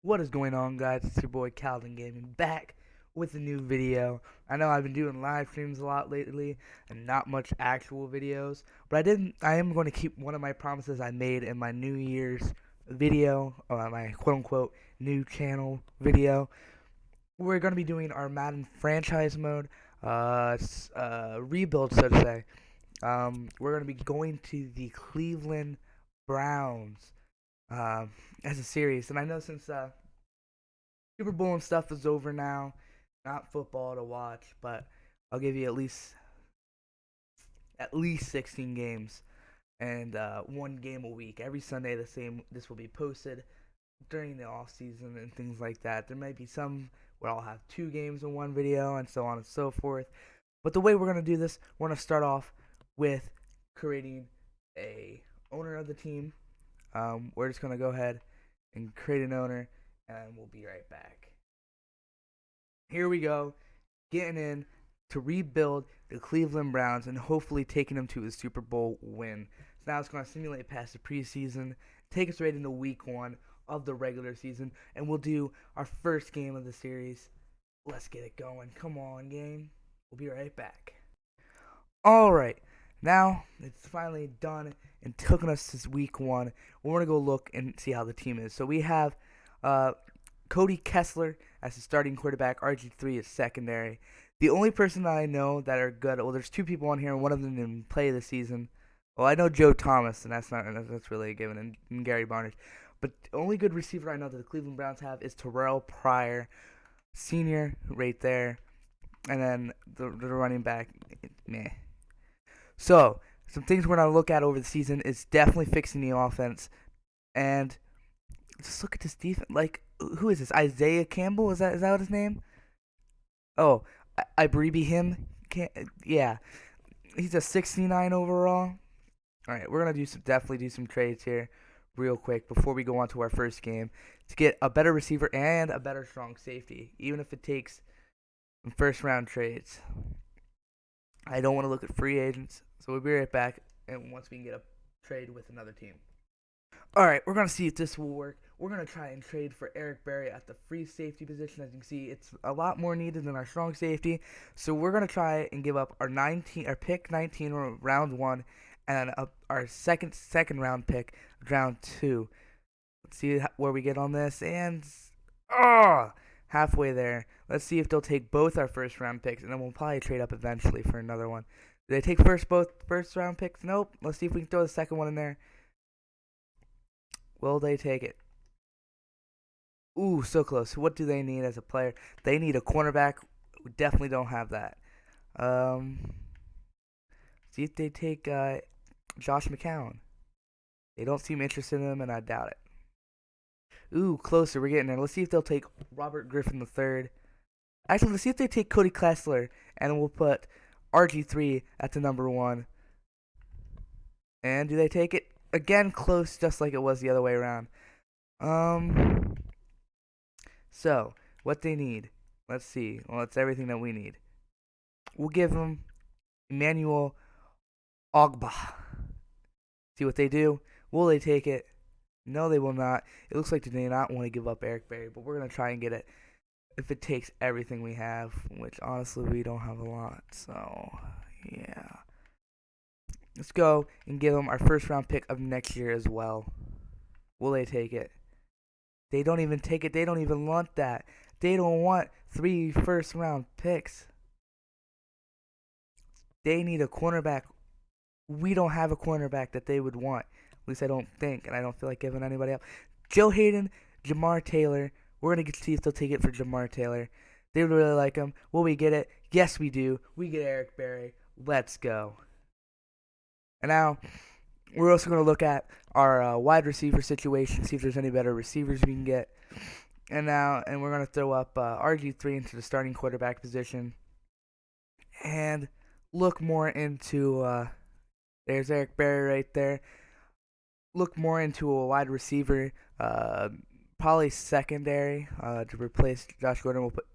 What is going on, guys? It's your boy Calvin Gaming back with a new video. I know I've been doing live streams a lot lately and not much actual videos, but I am going to keep one of my promises I made in my New Year's video, my quote-unquote new channel video. We're going to be doing our Madden franchise mode, rebuild, so to say. We're going to be going to the Cleveland Browns as a series. And I know since Super Bowl and stuff is over now, not football to watch, but I'll give you at least 16 games and one game a week. Every Sunday, this will be posted during the off season and things like that. There might be some where I'll have 2 games in one video and so on and so forth. But the way we're gonna do this, we're gonna start off with creating a owner of the team. We're just gonna go ahead and create an owner, and we'll be right back. Here we go, getting in to rebuild the Cleveland Browns and hopefully taking them to a Super Bowl win. So now it's going to simulate past the preseason, take us right into week 1 of the regular season, and we'll do our first game of the series. Let's get it going. Come on, game. We'll be right back. Alright, now it's finally done and taking us to week 1. We're going to go look and see how the team is. So we have Cody Kessler as the starting quarterback, RG3 is secondary. The only person that I know that are good, well, there's 2 people on here, and one of them didn't play this season. Well, I know Joe Thomas, and that's really a given, and Gary Barnage. But the only good receiver I know that the Cleveland Browns have is Terrell Pryor, senior, right there, and then the running back, meh. So some things we're gonna look at over the season is definitely fixing the offense, and just look at this defense. Like, who is this? Isaiah Campbell? Is that what his name? Oh, him. Yeah, he's a 69 overall. All right, we're gonna definitely do some trades here, real quick, before we go on to our first game, to get a better receiver and a better strong safety, even if it takes some first round trades. I don't want to look at free agents, so we'll be right back. And once we can get a trade with another team. Alright, we're going to see if this will work. We're going to try and trade for Eric Berry at the free safety position. As you can see, it's a lot more needed than our strong safety. So we're going to try and give up our pick 19 round 1 and our second round pick round 2. Let's see where we get on this. And halfway there. Let's see if they'll take both our first round picks, and then we'll probably trade up eventually for another one. Do they take both first round picks? Nope. Let's see if we can throw the second one in there. Will they take it? Ooh, so close. What do they need as a player? They need a cornerback. We definitely don't have that. See if they take Josh McCown. They don't seem interested in him, and I doubt it. Ooh, closer. We're getting there. Let's see if they'll take Robert Griffin III. Actually, let's see if they take Cody Kessler, and we'll put RG3 at the number 1. And do they take it? Again, close, just like it was the other way around. So, what they need. Let's see. Well, it's everything that we need. We'll give them Emmanuel Ogba. See what they do. Will they take it? No, they will not. It looks like they do not want to give up Eric Berry, but we're going to try and get it if it takes everything we have, which honestly we don't have a lot. So, yeah. Let's go and give them our first round pick of next year as well. Will they take it? They don't even take it. They don't even want that. They don't want 3 first round picks. They need a cornerback. We don't have a cornerback that they would want. At least I don't think, and I don't feel like giving anybody else. Joe Hayden, Jamar Taylor. We're going to see if they'll take it for Jamar Taylor. They really like him. Will we get it? Yes, we do. We get Eric Berry. Let's go. And now, we're also going to look at our wide receiver situation, see if there's any better receivers we can get. And we're going to throw up RG3 into the starting quarterback position. And look more into, there's Eric Berry right there. Look more into a wide receiver, probably secondary, to replace Josh Gordon. We'll put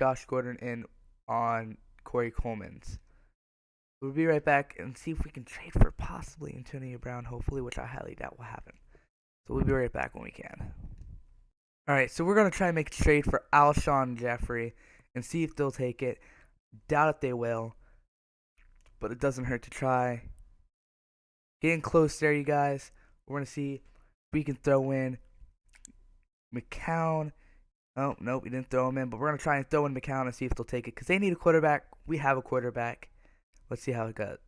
Josh Gordon in on Corey Coleman's. We'll be right back and see if we can trade for possibly Antonio Brown, hopefully, which I highly doubt will happen. So we'll be right back when we can. All right, so we're going to try and make a trade for Alshon Jeffrey and see if they'll take it. Doubt if they will, but it doesn't hurt to try. Getting close there, you guys. We're going to see if we can throw in McCown. Oh, nope, we didn't throw him in, but we're going to try and throw in McCown and see if they'll take it because they need a quarterback. We have a quarterback. Let's see how it goes.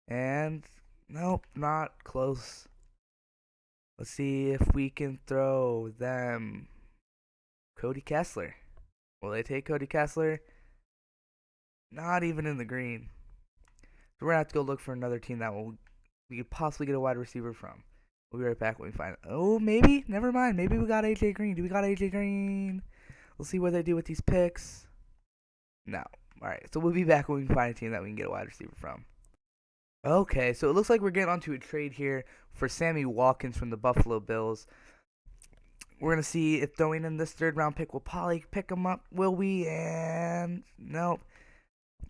And, nope, not close. Let's see if we can throw them Cody Kessler. Will they take Cody Kessler? Not even in the green. So we're going to have to go look for another team that we could possibly get a wide receiver from. We'll be right back when we find it. Oh, maybe? Never mind. Maybe we got AJ Green. Do we got AJ Green? We'll see what they do with these picks. No. All right. So we'll be back when we can find a team that we can get a wide receiver from. Okay. So it looks like we're getting onto a trade here for Sammy Watkins from the Buffalo Bills. We're going to see if throwing in this third-round pick will probably pick him up. Will we? And nope.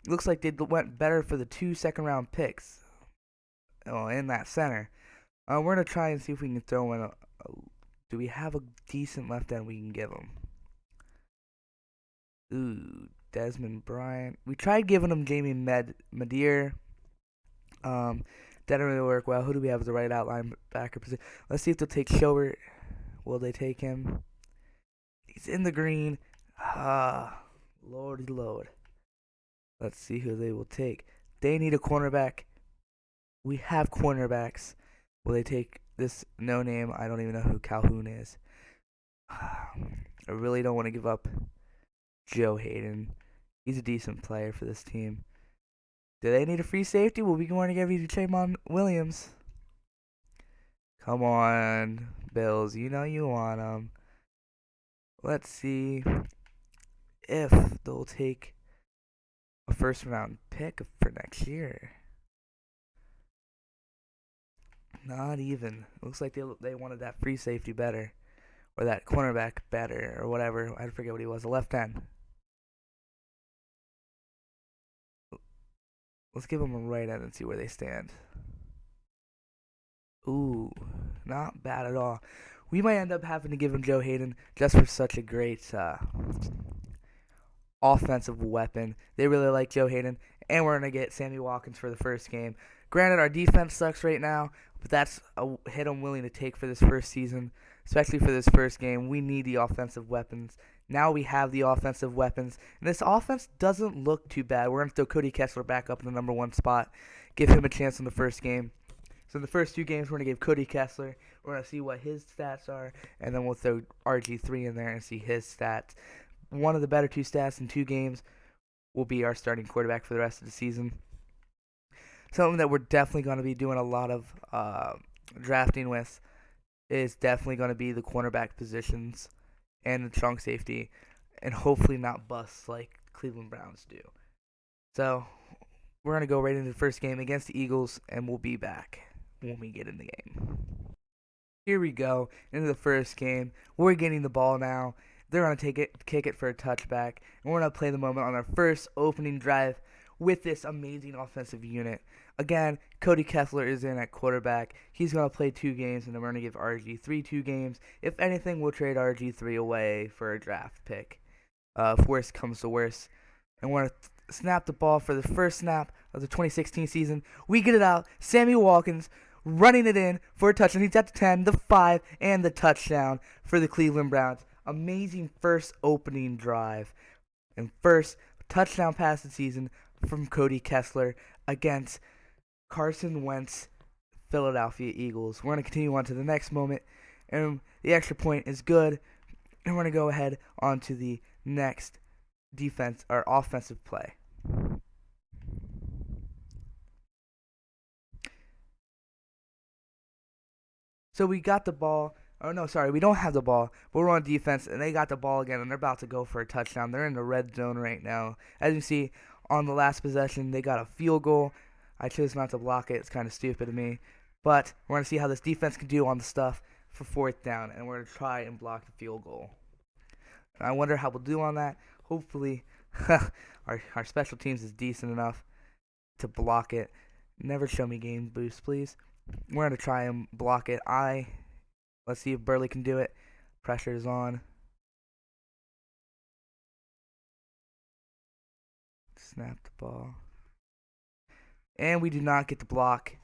Looks like they went better for the 2 second-round picks. Oh, in that center. We're going to try and see if we can throw in do we have a decent left end we can give him? Ooh, Desmond Bryant. We tried giving him Jamie Medier. That didn't really work well. Who do we have as the right outline backer position? Let's see if they'll take Schobert. Will they take him? He's in the green. Lordy Lord. Let's see who they will take. They need a cornerback. We have cornerbacks. Will they take this no name? I don't even know who Calhoun is. I really don't want to give up Joe Hayden. He's a decent player for this team. Do they need a free safety? Well, we want to give you to Trayvon Williams. Come on, Bills. You know you want them. Let's see if they'll take a first-round pick for next year. Not even. Looks like they wanted that free safety better. Or that cornerback better. Or whatever. I forget what he was. A left end. Let's give them a right end and see where they stand. Ooh. Not bad at all. We might end up having to give him Joe Hayden just for such a great offensive weapon. They really like Joe Hayden. And we're going to get Sammy Watkins for the first game. Granted, our defense sucks right now, but that's a hit I'm willing to take for this first season, especially for this first game. We need the offensive weapons. Now we have the offensive weapons, and this offense doesn't look too bad. We're going to throw Cody Kessler back up in the number 1 spot, give him a chance in the first game. So in the first 2 games, we're going to give Cody Kessler. We're going to see what his stats are, and then we'll throw RG3 in there and see his stats. One of the better 2 stats in 2 games will be our starting quarterback for the rest of the season. Something that we're definitely going to be doing a lot of drafting with is definitely going to be the cornerback positions and the strong safety, and hopefully not busts like Cleveland Browns do. So we're going to go right into the first game against the Eagles, and we'll be back when we get in the game. Here we go into the first game. We're getting the ball now. They're going to kick it for a touchback, and we're going to play the moment on our first opening drive with this amazing offensive unit. Again, Cody Kessler is in at quarterback. He's going to play 2 games, and then we're going to give RG3 2 games. If anything, we'll trade RG3 away for a draft pick. If worse comes to worse. And we're going to snap the ball for the first snap of the 2016 season. We get it out. Sammy Watkins running it in for a touchdown. He's at the 10, the 5, and the touchdown for the Cleveland Browns. Amazing first opening drive. And first touchdown pass of the season from Cody Kessler against Carson Wentz, Philadelphia Eagles. We're going to continue on to the next moment, and the extra point is good, and we're going to go ahead on to the next defense or offensive play. So we got the ball. Oh, no, sorry, we don't have the ball, but we're on defense, and they got the ball again, and they're about to go for a touchdown. They're in the red zone right now. As you see, on the last possession, they got a field goal. I chose not to block it. It's kind of stupid of me. But we're going to see how this defense can do on the stuff for 4th down, and we're going to try and block the field goal. And I wonder how we'll do on that. Hopefully, our special teams is decent enough to block it. Never show me game boost, please. We're going to try and block it. Let's see if Burley can do it. Pressure's on. Snap the ball. And we do not get the block.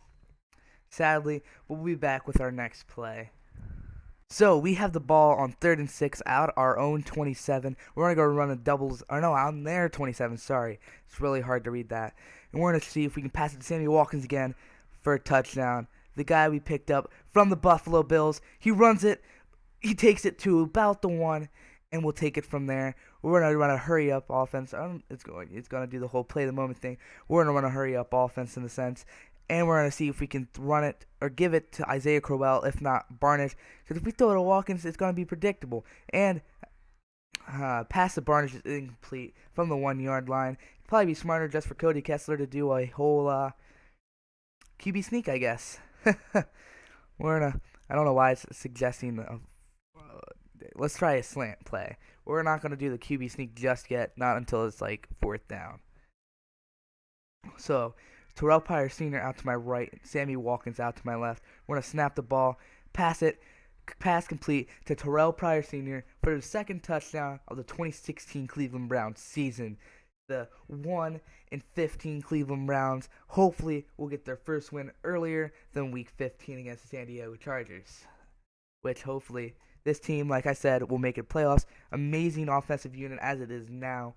Sadly, we'll be back with our next play. So we have the ball on 3rd and 6 out our own 27. We're going to go run a doubles. Or no, on their 27. Sorry. It's really hard to read that. And we're going to see if we can pass it to Sammy Watkins again for a touchdown. The guy we picked up from the Buffalo Bills. He runs it. He takes it to about the 1. And we'll take it from there. We're going to run a hurry-up offense. It's going to do the whole play-the-moment thing. We're going to run a hurry-up offense in a sense. And we're going to see if we can run it or give it to Isaiah Crowell, if not Barnage. Because if we throw it to Watkins, it's going to be predictable. And pass to Barnage is incomplete from the 1-yard line. It'd probably be smarter just for Cody Kessler to do a whole QB sneak, I guess. I don't know why it's suggesting let's try a slant play. We're not going to do the QB sneak just yet, not until it's like 4th down. So, Terrell Pryor Sr. out to my right, Sammy Watkins out to my left. We're going to snap the ball, pass complete to Terrell Pryor Sr. for the second touchdown of the 2016 Cleveland Browns season. The 1-15 Cleveland Browns hopefully will get their first win earlier than Week 15 against the San Diego Chargers, which hopefully this team, like I said, will make it playoffs. Amazing offensive unit as it is now.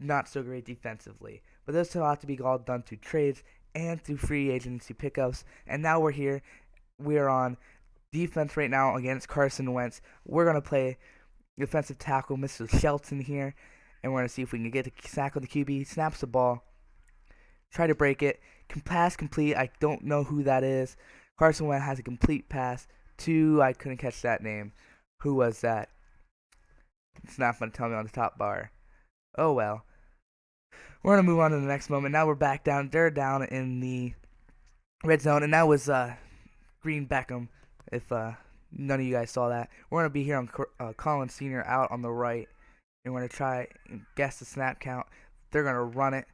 Not so great defensively. But this will have to be all done through trades and through free agency pickups. And now we're here. We're on defense right now against Carson Wentz. We're going to play defensive tackle Mr. Shelton here. And we're going to see if we can get the sack of the QB. Snaps the ball. Try to break it. Pass complete. I don't know who that is. Carson Wentz has a complete pass to, I couldn't catch that name. Who was that? It's not going to tell me on the top bar. Oh well. We're going to move on to the next moment. Now we're back down. They're down in the red zone. And that was Green Beckham, if none of you guys saw that. We're going to be here on Collins Sr. out on the right. And we're going to try and guess the snap count. They're going to run it.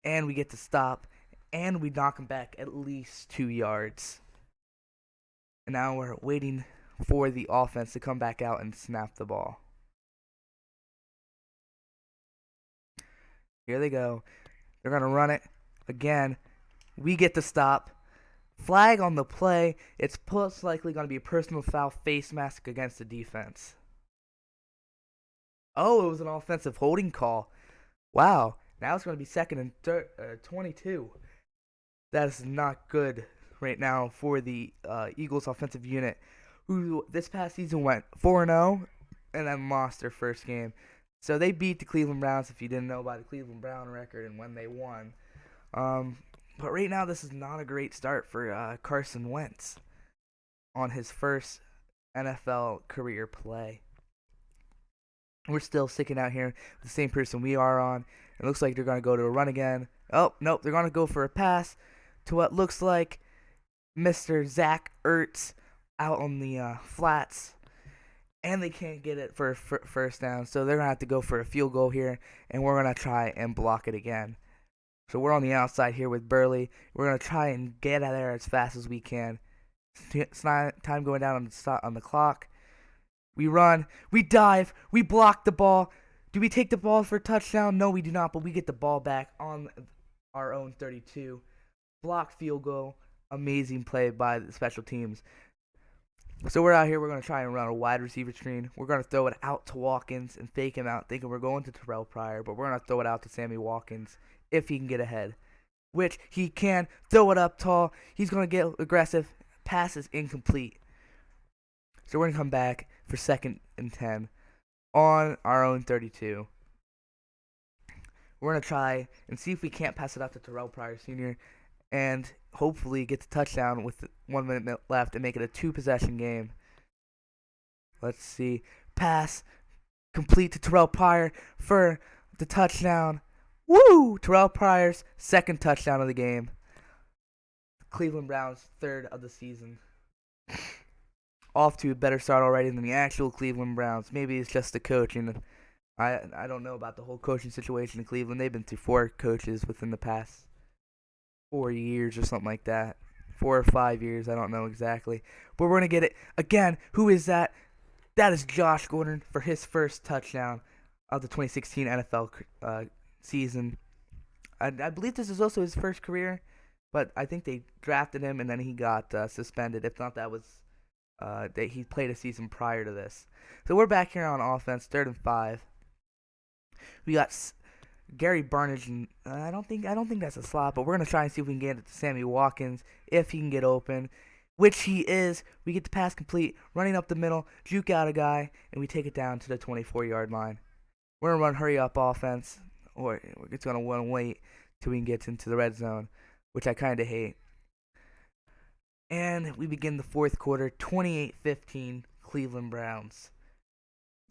And we get to stop. And we knock them back at least 2 yards. And now we're waiting for the offense to come back out and snap the ball. Here they go. They're going to run it again. We get to stop. Flag on the play. It's most likely going to be a personal foul face mask against the defense. Oh, it was an offensive holding call. Wow. Now it's going to be 2nd and 22. That is not good right now for the Eagles offensive unit, who this past season went 4-0 and then lost their first game. So they beat the Cleveland Browns, if you didn't know about the Cleveland Brown record and when they won. But right now, this is not a great start for Carson Wentz on his first NFL career play. We're still sticking out here with the same person we are on. It looks like they're going to go to a run again. Oh, nope, they're going to go for a pass to what looks like Mr. Zach Ertz out on the flats. And they can't get it for first down, so they're going to have to go for a field goal here, and we're going to try and block it again. So we're on the outside here with Burley. We're going to try and get out of there as fast as we can. It's not time going down on the clock. We run. We dive. We block the ball. Do we take the ball for a touchdown? No, we do not, but we get the ball back on our own 32. Blocked field goal. Amazing play by the special teams. So we're out here. We're going to try and run a wide receiver screen. We're going to throw it out to Watkins and fake him out, thinking we're going to Terrell Pryor, but we're going to throw it out to Sammy Watkins if he can get ahead, which he can. Throw it up tall. He's going to get aggressive. Pass is incomplete. So we're going to come back for 2nd and 10 on our own 32. We're going to try and see if we can't pass it out to Terrell Pryor Sr. and hopefully get the touchdown with 1 minute left and make it a 2-possession game. Let's see. Pass complete to Terrell Pryor for the touchdown. Woo! Terrell Pryor's 2nd touchdown of the game. Cleveland Browns' 3rd of the season. Off to a better start already than the actual Cleveland Browns. Maybe it's just the coaching. I don't know about the whole coaching situation in Cleveland. They've been through 4 coaches within the past 4 years or something like that. 4 or 5 years, I don't know exactly. But we're going to get it. Again, who is that? That is Josh Gordon for his first touchdown of the 2016 NFL season. I believe this is also his first career, but I think they drafted him and then he got suspended. If not, that was that he played a season prior to this. So we're back here on offense, 3rd and 5. We got Gary Barnage, and I don't think that's a slot, but we're gonna try and see if we can get it to Sammy Watkins if he can get open, which he is. We get the pass complete, running up the middle, juke out a guy, and we take it down to the 24-yard line. We're gonna run hurry up offense, or it's gonna want to wait till we can get into the red zone, which I kind of hate. And we begin the fourth quarter, 28-15, Cleveland Browns.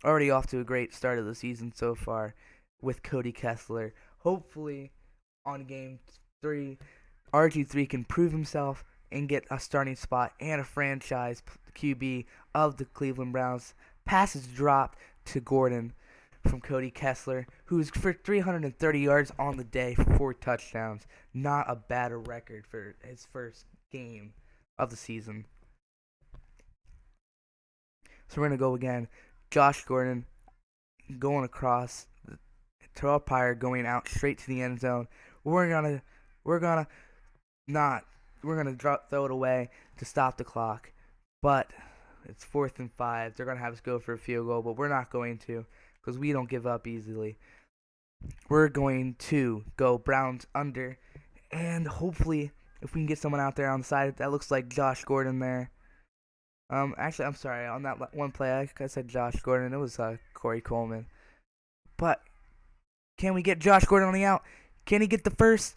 Already off to a great start of the season so far with Cody Kessler. Hopefully, on game 3, RG3 can prove himself and get a starting spot and a franchise QB of the Cleveland Browns. Passes dropped to Gordon from Cody Kessler, who's for 330 yards on the day for 4 touchdowns. Not a bad record for his first game of the season. So we're going to go again. Josh Gordon going across. Terrell Pryor going out straight to the end zone. We're gonna throw it away to stop the clock. But it's 4th and 5. They're gonna have us go for a field goal, but we're not going to because we don't give up easily. We're going to go Browns under, and hopefully if we can get someone out there on the side, that looks like Josh Gordon there. Actually, I'm sorry. On that one play, I said Josh Gordon. It was Corey Coleman. But can we get Josh Gordon on the out? Can he get the first?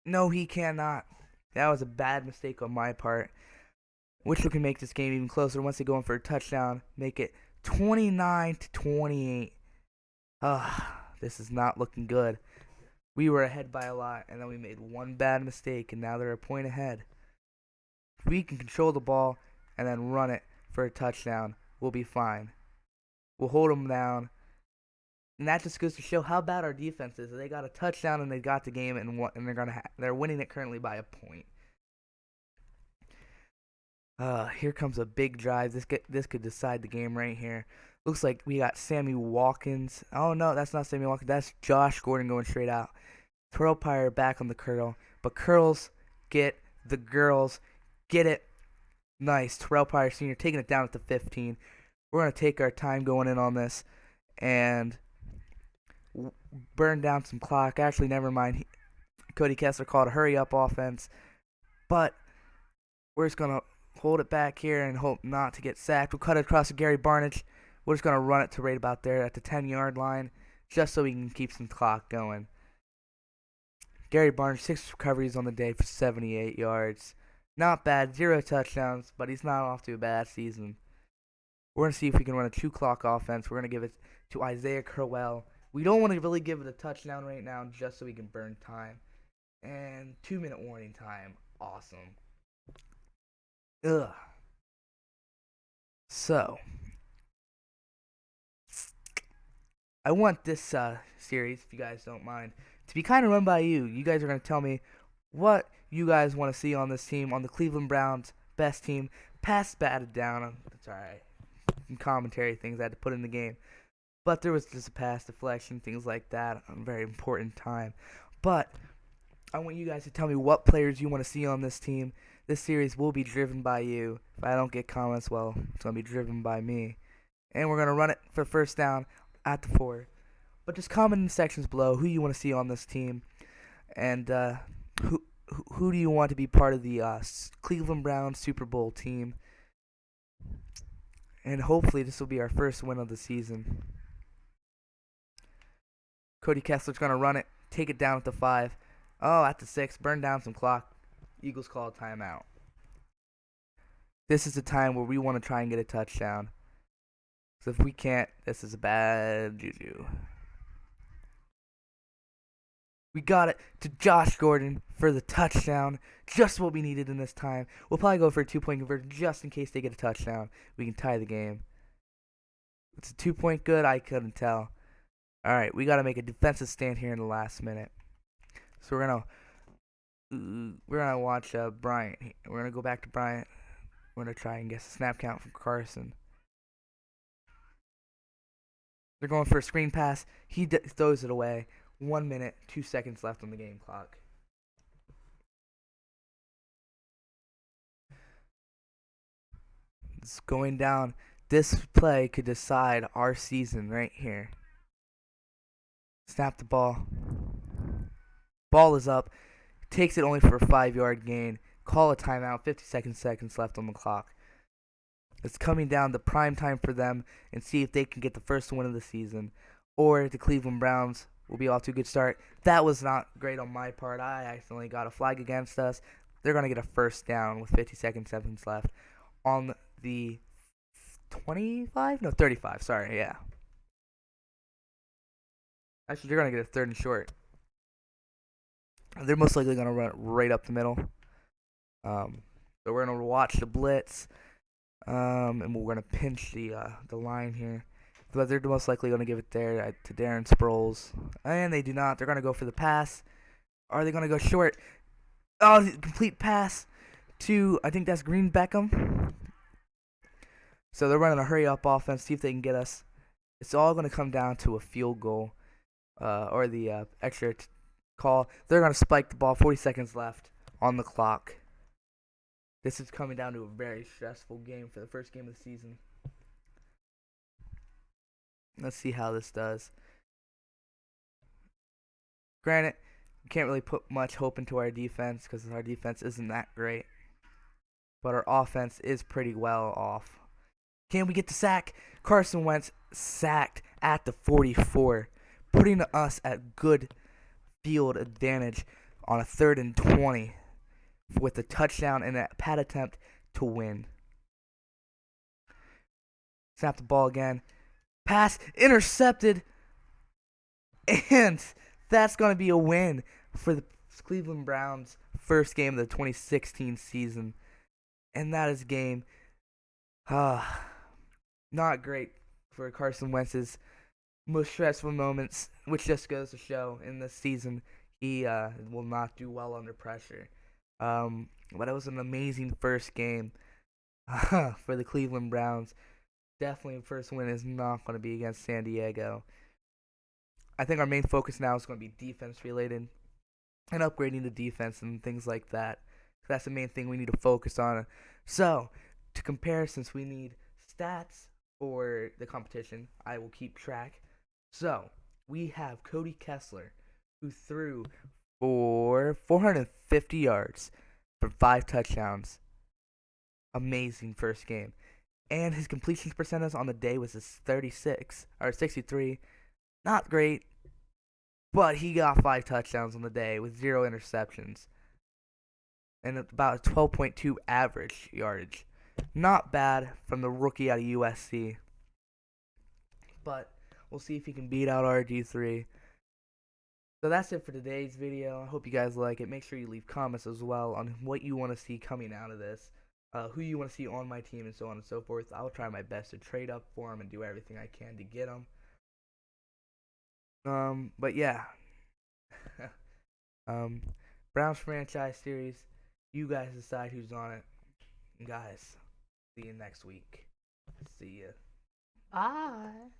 No, he cannot. That was a bad mistake on my part, which can make this game even closer once they go in for a touchdown. Make it 29-28. This is not looking good. We were ahead by a lot, and then we made one bad mistake, and now they're a point ahead. If we can control the ball and then run it for a touchdown, we'll be fine. We'll hold them down. And that just goes to show how bad our defense is. They got a touchdown and they got the game, and they're winning it currently by a point. Here comes a big drive. This could decide the game right here. Looks like we got Sammy Watkins. Oh no, that's not Sammy Watkins. That's Josh Gordon going straight out. Terrell Pryor back on the curl, but curls get the girls. Get it. Nice. Terrell Pryor Sr. taking it down at the 15. We're going to take our time going in on this and burn down some clock. Actually, never mind. Cody Kessler called a hurry-up offense. But we're just going to hold it back here and hope not to get sacked. We'll cut it across to Gary Barnage. We're just going to run it to right about there at the 10-yard line just so we can keep some clock going. Gary Barnage, 6 recoveries on the day for 78 yards. Not bad, 0 touchdowns, but he's not off to a bad season. We're going to see if we can run a 2-clock offense. We're going to give it to Isaiah Crowell. We don't want to really give it a touchdown right now just so we can burn time. And 2-minute warning time. Awesome. So, I want this series, if you guys don't mind, to be kind of run by you. You guys are going to tell me what you guys want to see on this team, on the Cleveland Browns' best team. Pass batted down. It's alright. Some commentary things I had to put in the game. But there was just a pass deflection, things like that. A very important time. But I want you guys to tell me what players you want to see on this team. This series will be driven by you. If I don't get comments, well, it's going to be driven by me. And we're going to run it for first down at the 4. But just comment in the sections below who you want to see on this team. And who do you want to be part of the Cleveland Browns Super Bowl team. And hopefully this will be our first win of the season. Cody Kessler's going to run it. Take it down at the 5. Oh, at the 6. Burn down some clock. Eagles call a timeout. This is the time where we want to try and get a touchdown. So if we can't, this is a bad juju. We got it to Josh Gordon for the touchdown. Just what we needed in this time. We'll probably go for a 2-point conversion just in case they get a touchdown. We can tie the game. It's a 2-point good? I couldn't tell. Alright, we got to make a defensive stand here in the last minute. So we're gonna watch Bryant. We're gonna go back to Bryant. We're gonna try and guess the snap count from Carson. They're going for a screen pass. He throws it away. 1 minute, 2 seconds left on the game clock. It's going down. This play could decide our season right here. Snap the ball. Ball is up. Takes it only for a 5-yard gain. Call a timeout. 52 seconds left on the clock. It's coming down to prime time for them and see if they can get the first win of the season. Or the Cleveland Browns will be off to a good start. That was not great on my part. I accidentally got a flag against us. They're going to get a first down with 52 seconds left on the 25? No, 35. Sorry, yeah. Actually, they're going to get a third and short. They're most likely going to run it right up the middle. So we're going to watch the blitz. And we're going to pinch the line here. But they're most likely going to give it there to Darren Sproles. And they do not. They're going to go for the pass. Are they going to go short? Oh, complete pass to, I think that's Green Beckham. So they're running a hurry-up offense, see if they can get us. It's all going to come down to a field goal or the extra call. They're going to spike the ball, 40 seconds left on the clock. This is coming down to a very stressful game for the first game of the season. Let's see how this does. Granted, you can't really put much hope into our defense because our defense isn't that great. But our offense is pretty well off. Can we get the sack? Carson Wentz sacked at the 44, putting us at good field advantage on a 3rd and 20 with a touchdown and a pad attempt to win. Snap the ball again. Pass intercepted. And that's going to be a win for the Cleveland Browns' first game of the 2016 season. And that is a game not great for Carson Wentz's most stressful moments, which just goes to show in this season he will not do well under pressure. But it was an amazing first game for the Cleveland Browns. Definitely the first win is not going to be against San Diego. I think our main focus now is going to be defense related and upgrading the defense and things like that. That's the main thing we need to focus on. So, to compare, since we need stats for the competition, I will keep track. So, we have Cody Kessler, who threw for 450 yards for 5 touchdowns. Amazing first game. And his completion percentage on the day was 63. Not great, but he got 5 touchdowns on the day with 0 interceptions. And about a 12.2 average yardage. Not bad from the rookie out of USC. But we'll see if he can beat out RG3. So that's it for today's video. I hope you guys like it. Make sure you leave comments as well on what you want to see coming out of this. Who you want to see on my team and so on and so forth. I'll try my best to trade up for him and do everything I can to get him. But yeah. Browns franchise series. You guys decide who's on it. Guys, see you next week. See ya. Bye.